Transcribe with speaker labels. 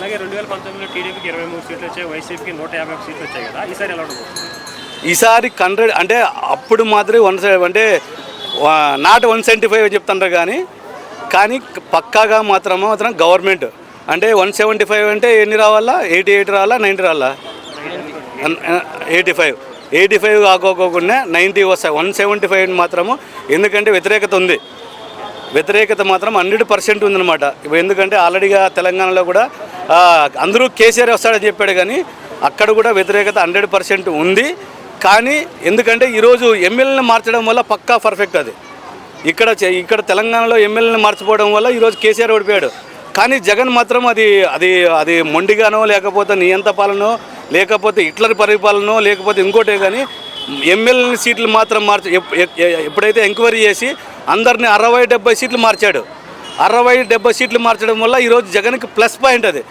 Speaker 1: అలాగే 2019లో టీడీపీకి 23 సీట్లు వచ్చాయి, వైసీపీకి 151 సీట్లు వచ్చాయి కదా, ఈసారి ఎలా ఉండబోతుంది?
Speaker 2: ఈసారి 100 అంటే అప్పుడు మాత్రం అంటే నాట్ 175 చెప్తుంటారు కానీ పక్కాగా మాత్రం గవర్నమెంట్ అంటే 175 అంటే ఎన్ని రావాలా, 88 రావాలా, 90 రావాలా, 85 కాకోకుండా 90 వస్తాయి. 175 మాత్రము ఎందుకంటే వ్యతిరేకత మాత్రం 100% ఉందన్నమాట. ఎందుకంటే ఆల్రెడీగా తెలంగాణలో కూడా అందరూ కేసీఆర్ వస్తాడని చెప్పాడు కానీ అక్కడ కూడా వ్యతిరేకత 100% ఉంది. కానీ ఎందుకంటే ఈరోజు ఎమ్మెల్యేని మార్చడం వల్ల పక్కా పర్ఫెక్ట్ అది. ఇక్కడ తెలంగాణలో ఎమ్మెల్యేని మార్చిపోవడం వల్ల ఈరోజు కేసీఆర్ ఓడిపోయాడు. కానీ జగన్ మాత్రం అది మొండిగానో లేకపోతే నియంత పాలనో లేకపోతే హిట్లర్ పరిపాలనో లేకపోతే ఇంకోటే కానీ ఎమ్మెల్యే సీట్లు మాత్రం ఎప్పుడైతే ఎంక్వైరీ చేసి అందరినీ 60-70 సీట్లు మార్చాడు. 60-70 సీట్లు మార్చడం వల్ల ఈరోజు జగన్కి ప్లస్ పాయింట్ అది.